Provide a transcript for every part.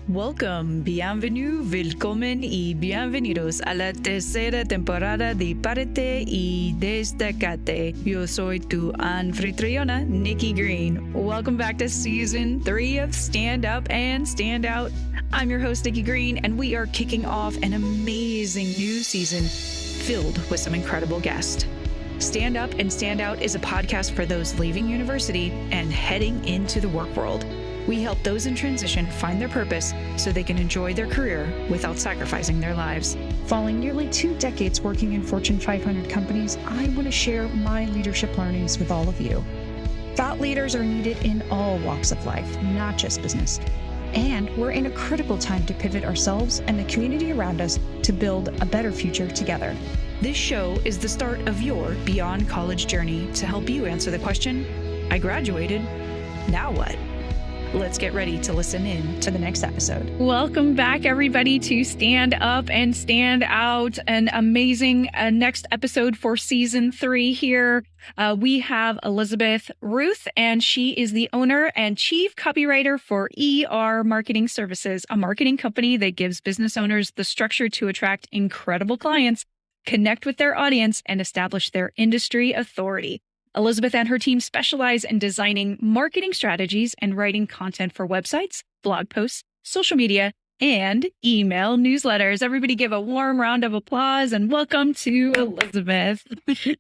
Welcome, bienvenue, willkommen y bienvenidos a la tercera temporada de Párate y Destacate. Yo soy tu anfitriona, Nikki Green. Welcome back to season 3 of Stand Up and Stand Out. I'm your host, Nikki Green, and we are kicking off an amazing new season filled with some incredible guests. Stand Up and Stand Out is a podcast for those leaving university and heading into the work world. We help those in transition find their purpose so they can enjoy their career without sacrificing their lives. Following nearly 2 decades working in Fortune 500 companies, I want to share my leadership learnings with all of you. Thought leaders are needed in all walks of life, not just business. And we're in a critical time to pivot ourselves and the community around us to build a better future together. This show is the start of your Beyond College journey to help you answer the question, I graduated, now what? Let's get ready to listen in to the next episode. Welcome back, everybody, to Stand Up and Stand Out, an amazing next episode for season 3 here. We have Elizabeth Ruth, and she is the owner and chief copywriter for ER Marketing Services, a marketing company that gives business owners the structure to attract incredible clients, connect with their audience, and establish their industry authority. Elizabeth and her team specialize in designing marketing strategies and writing content for websites, blog posts, social media, and email newsletters. Everybody give a warm round of applause and welcome to Elizabeth.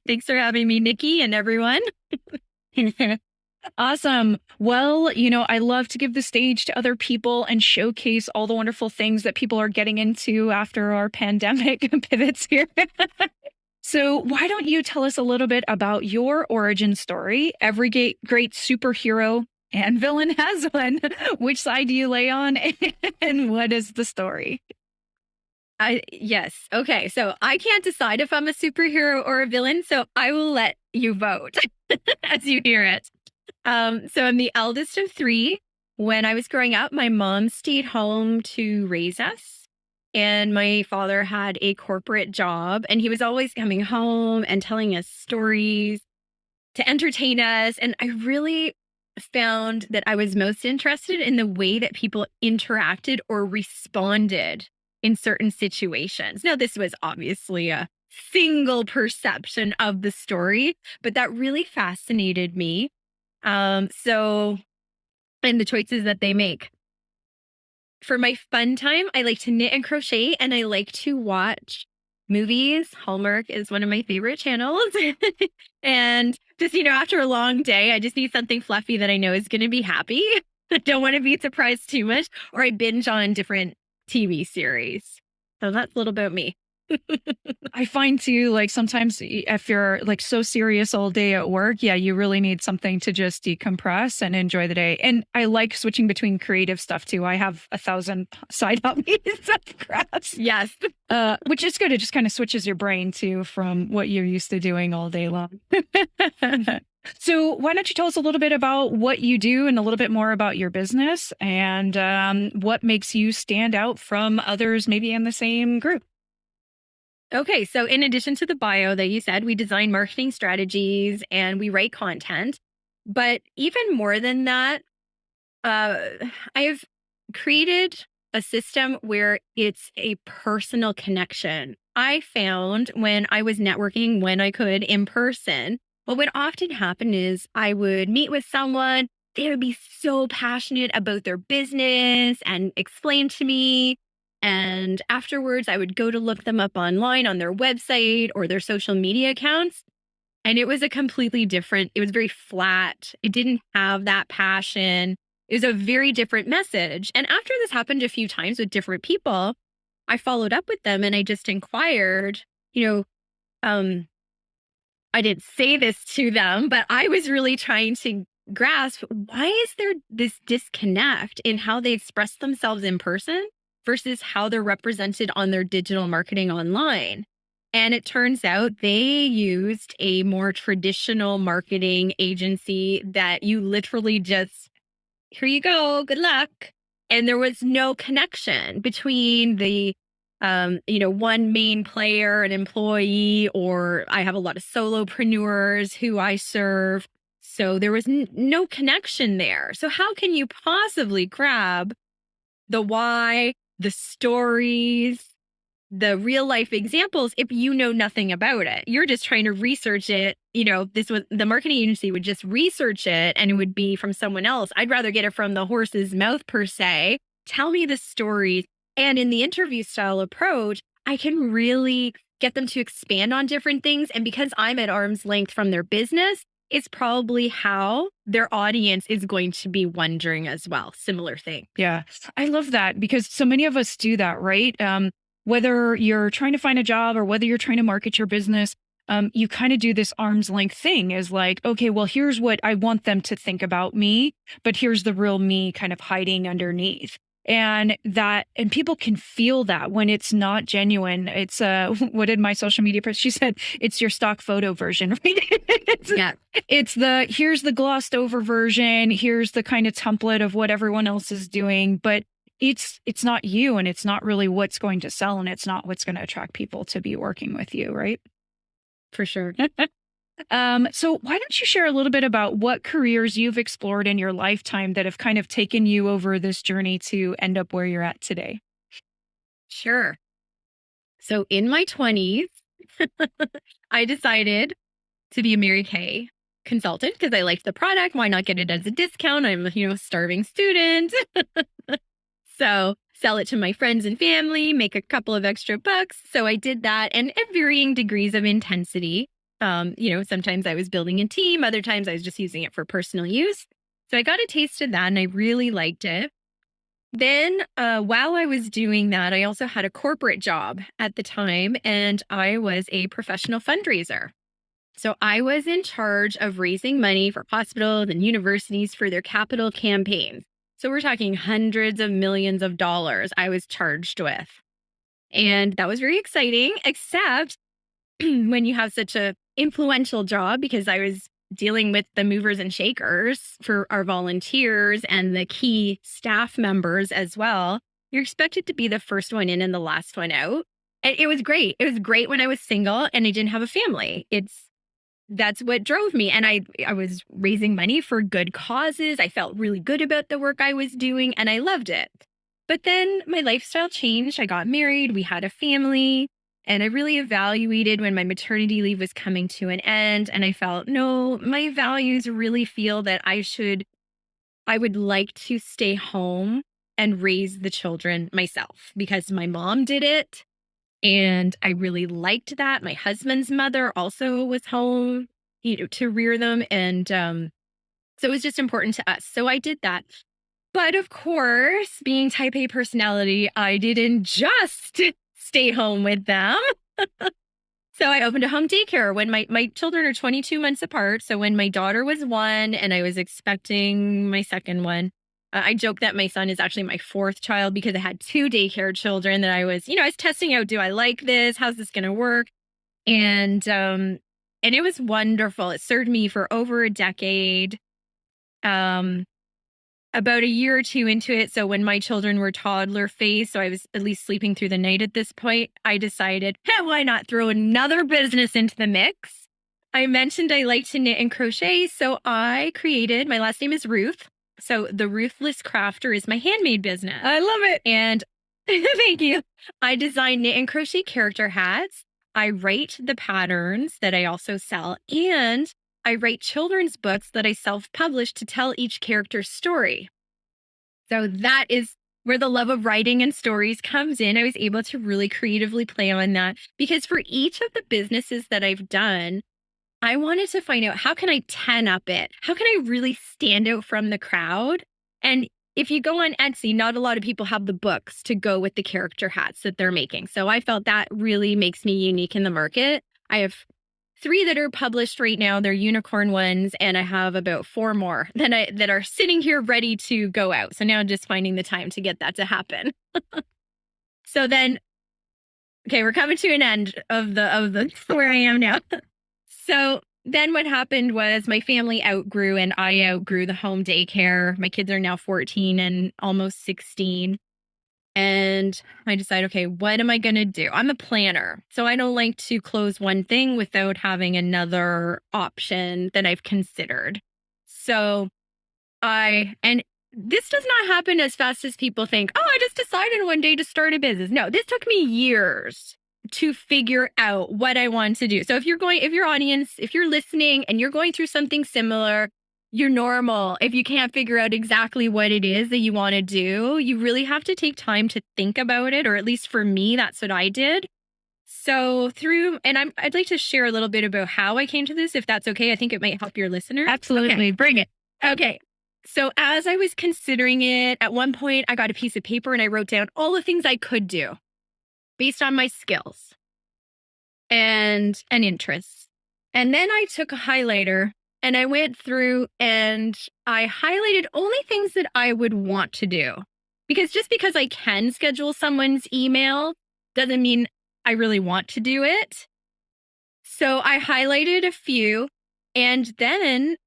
Thanks for having me, Nikki, and everyone. Awesome. Well, I love to give the stage to other people and showcase all the wonderful things that people are getting into after our pandemic pivots here. So why don't you tell us a little bit about your origin story? Every great superhero and villain has one. Which side do you lay on, and what is the story? Yes. Okay. So I can't decide if I'm a superhero or a villain, so I will let you vote as you hear it. So I'm the eldest of 3. When I was growing up, my mom stayed home to raise us. And my father had a corporate job, and he was always coming home and telling us stories to entertain us. And I really found that I was most interested in the way that people interacted or responded in certain situations. Now, this was obviously a single perception of the story, but that really fascinated me. And the choices that they make. For my fun time, I like to knit and crochet, and I like to watch movies. Hallmark is one of my favorite channels. And just, after a long day, I just need something fluffy that I know is going to be happy. I don't want to be surprised too much, or I binge on different TV series. So that's a little about me. I find too, like sometimes if you're like so serious all day at work, you really need something to just decompress and enjoy the day. And I like switching between creative stuff too. I have 1,000 side hobbies of crafts. Yes. Which is good. It just kind of switches your brain too from what you're used to doing all day long. So why don't you tell us a little bit about what you do and a little bit more about your business and what makes you stand out from others maybe in the same group? Okay, so in addition to the bio that you said, we design marketing strategies and we write content. But even more than that, I've created a system where it's a personal connection. I found when I was networking, when I could in person, what would often happen is I would meet with someone, they would be so passionate about their business and explain to me. And afterwards, I would go to look them up online on their website or their social media accounts. And it was a completely different, it was very flat. It didn't have that passion. It was a very different message. And after this happened a few times with different people, I followed up with them and I just inquired, I didn't say this to them, but I was really trying to grasp, why is there this disconnect in how they express themselves in person versus how they're represented on their digital marketing online? And it turns out they used a more traditional marketing agency that you literally just, here you go, good luck. And there was no connection between the, one main player, an employee, or I have a lot of solopreneurs who I serve. So there was no connection there. So how can you possibly grab the why, the stories, the real life examples if you know nothing about it. You're just trying to research it. This was the marketing agency would just research it and it would be from someone else. I'd rather get it from the horse's mouth per se. Tell me the stories. And in the interview style approach, I can really get them to expand on different things. And because I'm at arm's length from their business, it's probably how their audience is going to be wondering as well. Similar thing. Yeah, I love that because so many of us do that, right? Whether you're trying to find a job or whether you're trying to market your business, you kind of do this arm's length thing is like, okay, well, here's what I want them to think about me, but here's the real me kind of hiding underneath. And people can feel that when it's not genuine. It's what did my social media person? She said it's your stock photo version, right? It's here's the glossed over version. Here's the kind of template of what everyone else is doing, but it's not you, and it's not really what's going to sell, and it's not what's going to attract people to be working with you, right? For sure. So why don't you share a little bit about what careers you've explored in your lifetime that have kind of taken you over this journey to end up where you're at today? Sure. So in my 20s, I decided to be a Mary Kay consultant because I liked the product. Why not get it as a discount? I'm a starving student. So sell it to my friends and family, make a couple of extra bucks. So I did that, and at varying degrees of intensity. Sometimes I was building a team, other times I was just using it for personal use. So I got a taste of that and I really liked it. Then while I was doing that, I also had a corporate job at the time, and I was a professional fundraiser. So I was in charge of raising money for hospitals and universities for their capital campaigns. So we're talking hundreds of millions of dollars I was charged with. And that was very exciting, except when you have such a influential job, because I was dealing with the movers and shakers for our volunteers and the key staff members as well. You're expected to be the first one in and the last one out. And it was great. It was great when I was single and I didn't have a family. That's what drove me. And I was raising money for good causes. I felt really good about the work I was doing and I loved it. But then my lifestyle changed. I got married. We had a family. And I really evaluated when my maternity leave was coming to an end. And I felt, no, my values really feel that I would like to stay home and raise the children myself because my mom did it. And I really liked that. My husband's mother also was home, to rear them. And so it was just important to us. So I did that. But of course, being type A personality, I didn't just stay home with them. So I opened a home daycare when my children are 22 months apart. So when my daughter was 1 and I was expecting my second one, I joke that my son is actually my 4th child because I had 2 daycare children that I was testing out. Do I like this? How's this going to work? And it was wonderful. It served me for over a decade. About a year or 2 into it, so when my children were toddler phase, so I was at least sleeping through the night at this point, I decided, hey, why not throw another business into the mix? I mentioned I like to knit and crochet, so I created, my last name is Ruth, so the Ruthless Crafter is my handmade business. I love it. And thank you. I design knit and crochet character hats. I write the patterns that I also sell, and I write children's books that I self-publish to tell each character's story. So that is where the love of writing and stories comes in. I was able to really creatively play on that because for each of the businesses that I've done, I wanted to find out how can I 10 up it? How can I really stand out from the crowd? And if you go on Etsy, not a lot of people have the books to go with the character hats that they're making. So I felt that really makes me unique in the market. I have 3 that are published right now. They're unicorn ones. And I have about 4 more that are sitting here ready to go out. So now I'm just finding the time to get that to happen. So then, okay, we're coming to an end of the where I am now. So then what happened was my family outgrew and I outgrew the home daycare. My kids are now 14 and almost 16. And I decided, okay, what am I going to do? I'm a planner. So I don't like to close one thing without having another option that I've considered. So and this does not happen as fast as people think. Oh, I just decided one day to start a business. No, this took me years to figure out what I want to do. So if your audience, if you're listening and you're going through something similar, you're normal. If you can't figure out exactly what it is that you want to do, you really have to take time to think about it, or at least for me, that's what I did. So I'd like to share a little bit about how I came to this, if that's okay. I think it might help your listeners. Absolutely. Bring it. Okay. So as I was considering it, at one point I got a piece of paper and I wrote down all the things I could do based on my skills and interests. And then I took a highlighter and I went through and I highlighted only things that I would want to do. Because just because I can schedule someone's email doesn't mean I really want to do it. So I highlighted a few, and then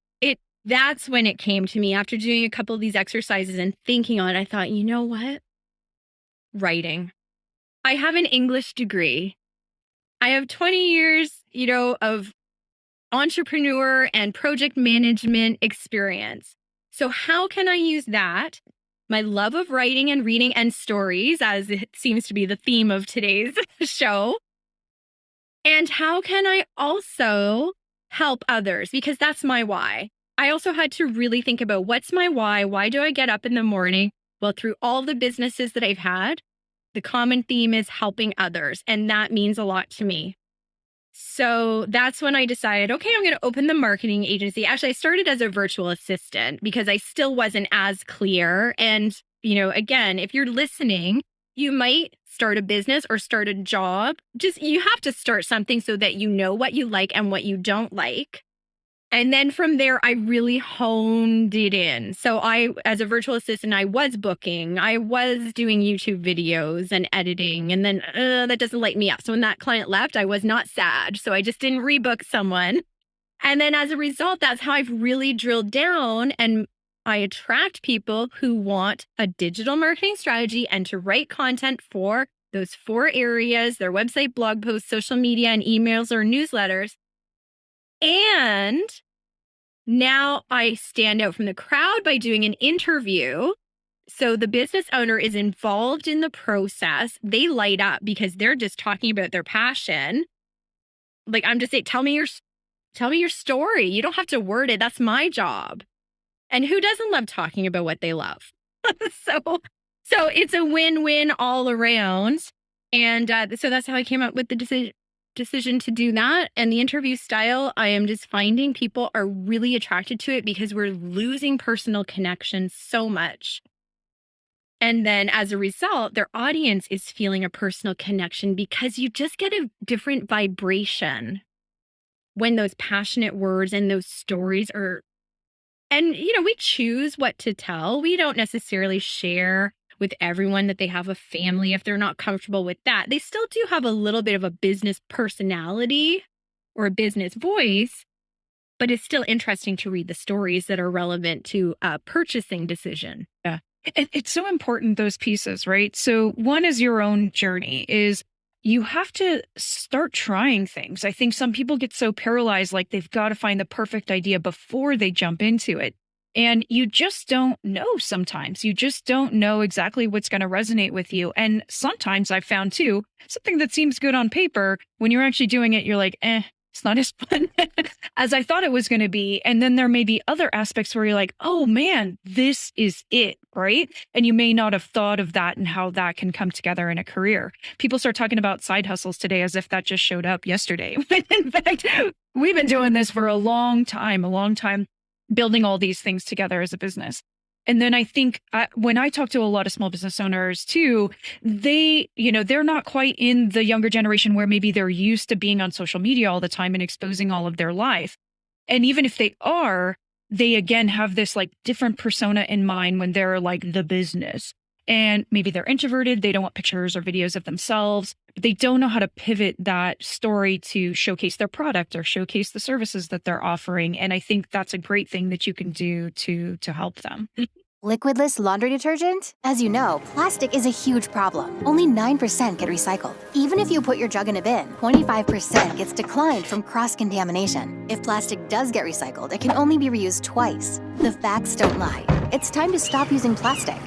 that's when it came to me after doing a couple of these exercises and thinking on it. I thought, you know what? Writing. I have an English degree. I have 20 years, of entrepreneur and project management experience. So how can I use that, my love of writing and reading and stories, as it seems to be the theme of today's show, and how can I also help others? Because that's my why. I also had to really think about, what's my why? Why do I get up in the morning? Well, through all the businesses that I've had, the common theme is helping others. And that means a lot to me. So that's when I decided, okay, I'm going to open the marketing agency. Actually, I started as a virtual assistant because I still wasn't as clear. And, again, if you're listening, you might start a business or start a job. You have to start something so that you know what you like and what you don't like. And then from there, I really honed it in. So as a virtual assistant, I was booking, I was doing YouTube videos and editing, and then that doesn't light me up. So when that client left, I was not sad. So I just didn't rebook someone. And then as a result, that's how I've really drilled down, and I attract people who want a digital marketing strategy and to write content for those 4 areas: their website, blog posts, social media, and emails or newsletters. And now I stand out from the crowd by doing an interview. So the business owner is involved in the process. They light up because they're just talking about their passion. Like, I'm just saying, tell me your story. You don't have to word it. That's my job. And who doesn't love talking about what they love? So it's a win-win all around. And so that's how I came up with the decision to do that. And the interview style, I am just finding people are really attracted to it because we're losing personal connection so much. And then as a result, their audience is feeling a personal connection because you just get a different vibration when those passionate words and those stories are. And, we choose what to tell. We don't necessarily share with everyone that they have a family if they're not comfortable with that. They still do have a little bit of a business personality or a business voice, but it's still interesting to read the stories that are relevant to a purchasing decision. Yeah. It's so important, those pieces, right? So one is your own journey, is you have to start trying things. I think some people get so paralyzed, like they've got to find the perfect idea before they jump into it. And you just don't know sometimes. You just don't know exactly what's going to resonate with you. And sometimes I've found too, something that seems good on paper, when you're actually doing it, you're like, it's not as fun as I thought it was going to be. And then there may be other aspects where you're like, oh man, this is it, right? And you may not have thought of that and how that can come together in a career. People start talking about side hustles today as if that just showed up yesterday. In fact, we've been doing this for a long time, building all these things together as a business. And then I think when I talk to a lot of small business owners too, they're not quite in the younger generation where maybe they're used to being on social media all the time and exposing all of their life. And even if they are, they again have this like different persona in mind when they're like the business. And maybe they're introverted. They don't want pictures or videos of themselves. But they don't know how to pivot that story to showcase their product or showcase the services that they're offering. And I think that's a great thing that you can do to help them. Liquidless laundry detergent? As you know, plastic is a huge problem. Only 9% get recycled. Even if you put your jug in a bin, 25% gets declined from cross-contamination. If plastic does get recycled, it can only be reused twice. The facts don't lie. It's time to stop using plastic.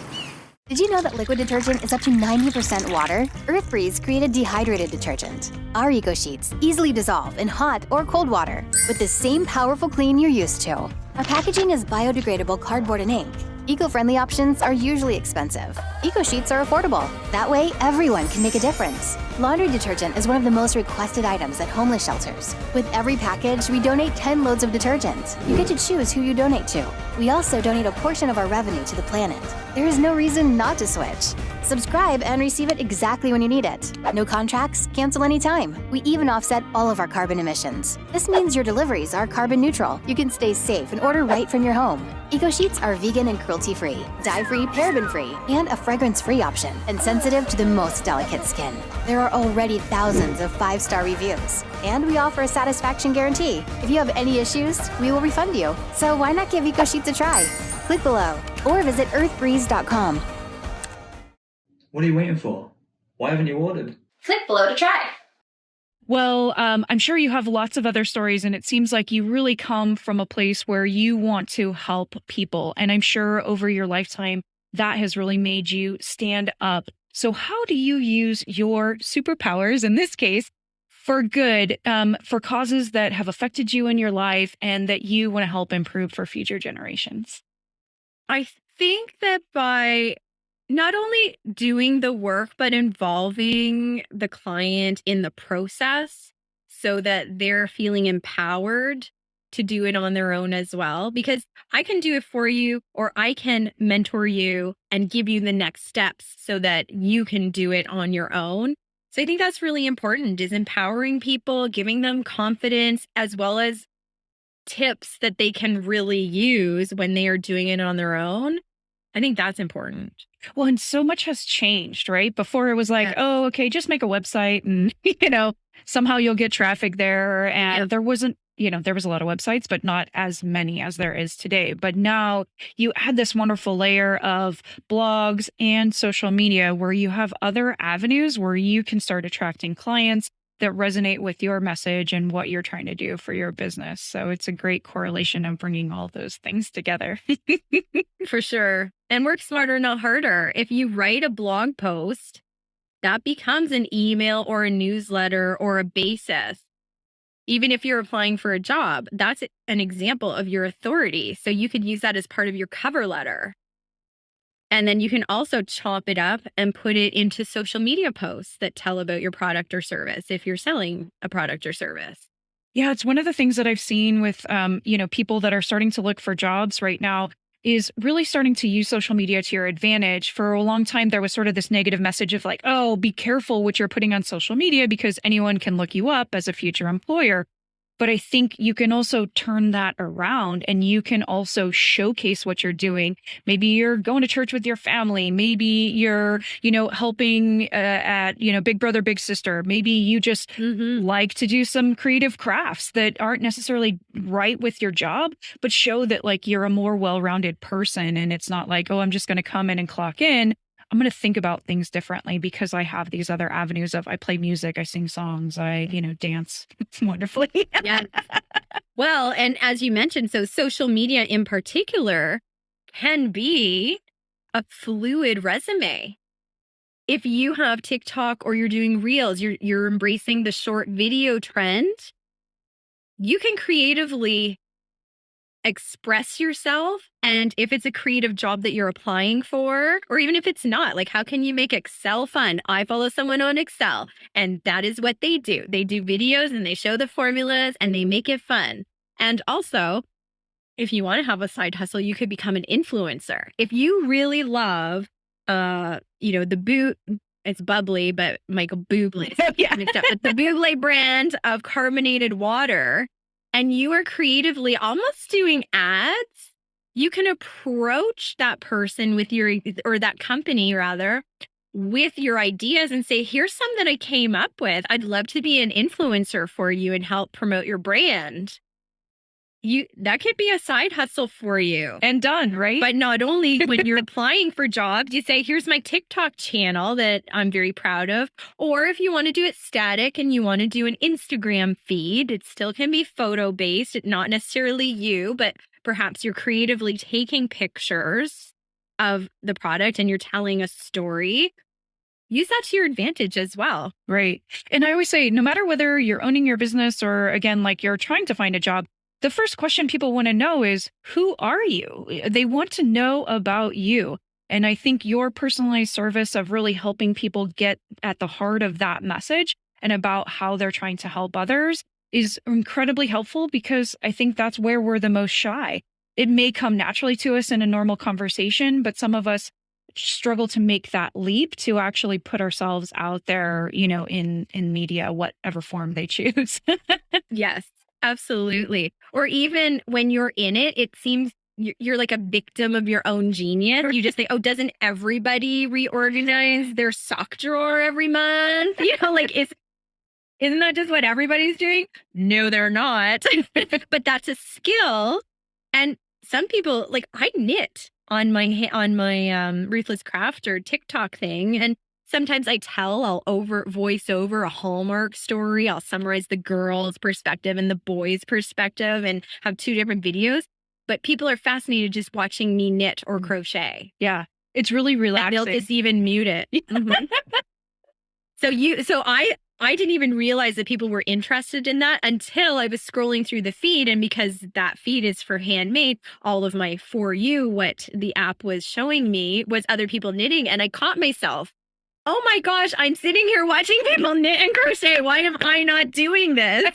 Did you know that liquid detergent is up to 90% water? EarthBreeze created dehydrated detergent. Our Eco Sheets easily dissolve in hot or cold water with the same powerful clean you're used to. Our packaging is biodegradable cardboard and ink. Eco-friendly options are usually expensive. Eco Sheets are affordable. That way, everyone can make a difference. Laundry detergent is one of the most requested items at homeless shelters. With every package, we donate 10 loads of detergent. You get to choose who you donate to. We also donate a portion of our revenue to the planet. There is no reason not to switch. Subscribe and receive it exactly when you need it. No contracts, cancel anytime. We even offset all of our carbon emissions. This means your deliveries are carbon neutral. You can stay safe and order right from your home. Eco Sheets are vegan and cruelty-free, dye-free, paraben-free, and a fragrance-free option, and sensitive to the most delicate skin. There are already thousands of 5-star reviews, and we offer a satisfaction guarantee. If you have any issues, we will refund you. So why not give Eco Sheets a try? Click below or visit earthbreeze.com. What are you waiting for? Why haven't you ordered? Click below to try. Well, I'm sure you have lots of other stories, and it seems like you really come from a place where you want to help people. And I'm sure over your lifetime, that has really made you stand up. So how do you use your superpowers, in this case, for good, for causes that have affected you in your life and that you want to help improve for future generations? I think that by not only doing the work, but involving the client in the process so that they're feeling empowered to do it on their own as well. Because I can do it for you, or I can mentor you and give you the next steps so that you can do it on your own. So I think that's really important, is empowering people, giving them confidence, as well as tips that they can really use when they are doing it on their own. I think that's important. Well, and so much has changed, right? Before it was like, Yeah. oh, okay, just make a website and, somehow you'll get traffic there. And there wasn't, there was a lot of websites, but not as many as there is today. But now you add this wonderful layer of blogs and social media where you have other avenues where you can start attracting clients that resonate with your message and what you're trying to do for your business. So it's a great correlation of bringing all those things together. For sure. And work smarter, not harder. If you write a blog post, that becomes an email or a newsletter or a basis. Even if you're applying for a job, that's an example of your authority. So you could use that as part of your cover letter. And then you can also chop it up and put it into social media posts that tell about your product or service if you're selling a product or service. Yeah, it's one of the things that I've seen with, people that are starting to look for jobs right now is really starting to use social media to your advantage. For a long time, there was sort of this negative message of like, oh, be careful what you're putting on social media because anyone can look you up as a future employer. But I think you can also turn that around and you can also showcase what you're doing. Maybe you're going to church with your family. Maybe you're, helping at, Big Brother, Big Sister. Maybe you just like to do some creative crafts that aren't necessarily right with your job, but show that like you're a more well-rounded person. And it's not like, oh, I'm just going to come in and clock in. I'm going to think about things differently because I have these other avenues of I play music, I sing songs, I, dance wonderfully. Yes. Well, and as you mentioned, so social media in particular can be a fluid resume. If you have TikTok or you're doing reels, you're embracing the short video trend, you can creatively express yourself. And if it's a creative job that you're applying for, or even if it's not, like how can you make Excel fun? I follow someone on Excel, and that is what they do. They do videos and they show the formulas and they make it fun. And also, if you want to have a side hustle, you could become an influencer. If you really love, it's bubbly, but Michael Bublé, mixed up with the Bublé brand of carbonated water, and you are creatively almost doing ads, you can approach that person or that company rather, with your ideas and say, here's some that I came up with. I'd love to be an influencer for you and help promote your brand. that could be a side hustle for you. And done, right? But not only when you're applying for jobs, you say, here's my TikTok channel that I'm very proud of. Or if you want to do it static and you want to do an Instagram feed, it still can be photo based, not necessarily you, but perhaps you're creatively taking pictures of the product and you're telling a story. Use that to your advantage as well. Right. And I always say, no matter whether you're owning your business or again, like you're trying to find a job, the first question people want to know is, who are you? They want to know about you. And I think your personalized service of really helping people get at the heart of that message and about how they're trying to help others is incredibly helpful, because I think that's where we're the most shy. It may come naturally to us in a normal conversation, but some of us struggle to make that leap to actually put ourselves out there, in media, whatever form they choose. Yes, absolutely. Or even when you're in it, it seems you're like a victim of your own genius. You just think, oh, doesn't everybody reorganize their sock drawer every month? Isn't that just what everybody's doing? No, they're not. But that's a skill. And some people, like, I knit on my Ruthless Craft or TikTok thing. And sometimes I'll voice over a Hallmark story. I'll summarize the girl's perspective and the boy's perspective and have two different videos. But people are fascinated just watching me knit or crochet. Yeah, it's really relaxing. They'll just even mute it. Mm-hmm. So I didn't even realize that people were interested in that until I was scrolling through the feed. And because that feed is for handmade, all of my For You, what the app was showing me was other people knitting. And I caught myself, oh my gosh, I'm sitting here watching people knit and crochet. Why am I not doing this?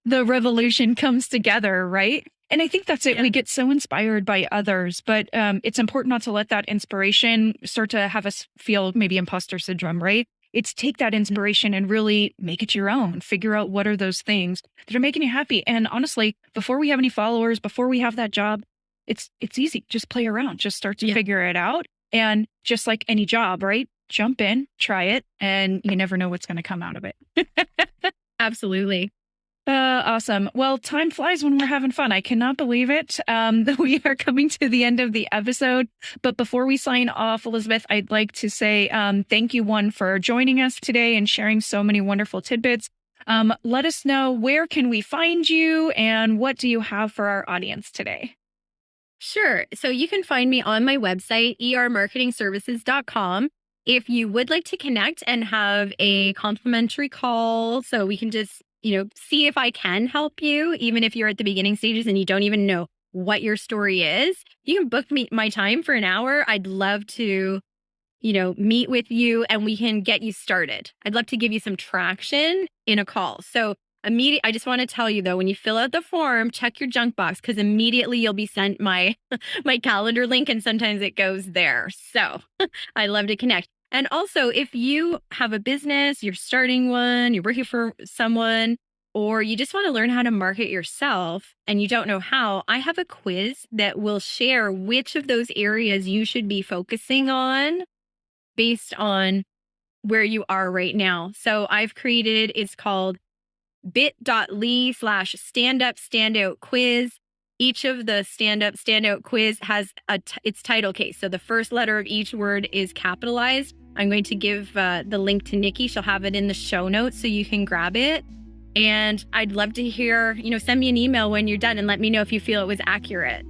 The revolution comes together, right? And I think that's it. Yeah. We get so inspired by others, but it's important not to let that inspiration start to have us feel maybe imposter syndrome, right? It's take that inspiration and really make it your own. Figure out what are those things that are making you happy. And honestly, before we have any followers, before we have that job, it's easy. Just play around. Just start to figure it out. And just like any job, right? Jump in, try it, and you never know what's going to come out of it. Absolutely. Awesome. Well, time flies when we're having fun. I cannot believe it. We are coming to the end of the episode. But before we sign off, Elizabeth, I'd like to say thank you, one, for joining us today and sharing so many wonderful tidbits. Let us know, where can we find you and what do you have for our audience today? Sure. So you can find me on my website, ermarketingservices.com. If you would like to connect and have a complimentary call so we can just see if I can help you, even if you're at the beginning stages and you don't even know what your story is, you can book my time for an hour. I'd love to, meet with you and we can get you started. I'd love to give you some traction in a call. So I just want to tell you though, when you fill out the form, check your junk box, because immediately you'll be sent my calendar link and sometimes it goes there. So I love to connect. And also, if you have a business, you're starting one, you're working for someone, or you just want to learn how to market yourself and you don't know how, I have a quiz that will share which of those areas you should be focusing on based on where you are right now. So I've created, it's called bit.ly/stand-up/standout quiz. Each of the stand-up, standout quiz has its title case. So the first letter of each word is capitalized. I'm going to give the link to Nikki. She'll have it in the show notes so you can grab it. And I'd love to hear, send me an email when you're done and let me know if you feel it was accurate.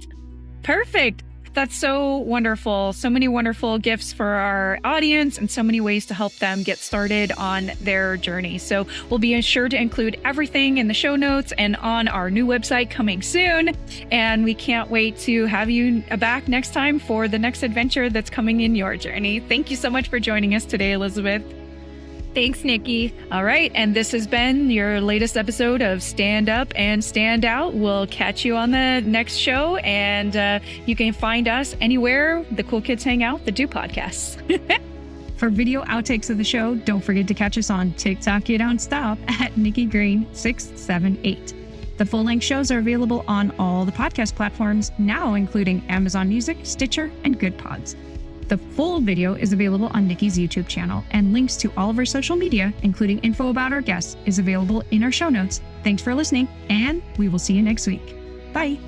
Perfect. That's so wonderful. So many wonderful gifts for our audience and so many ways to help them get started on their journey. So we'll be sure to include everything in the show notes and on our new website coming soon. And we can't wait to have you back next time for the next adventure that's coming in your journey. Thank you so much for joining us today, Elizabeth. Thanks, Nikki. All right. And this has been your latest episode of Stand Up and Stand Out. We'll catch you on the next show. And you can find us anywhere the cool kids hang out that do podcasts. For video outtakes of the show, don't forget to catch us on TikTok You Don't Stop at Nikki Green 678. The full-length shows are available on all the podcast platforms now, including Amazon Music, Stitcher, and Good Pods. The full video is available on Nikki's YouTube channel, and links to all of our social media, including info about our guests, is available in our show notes. Thanks for listening, and we will see you next week. Bye.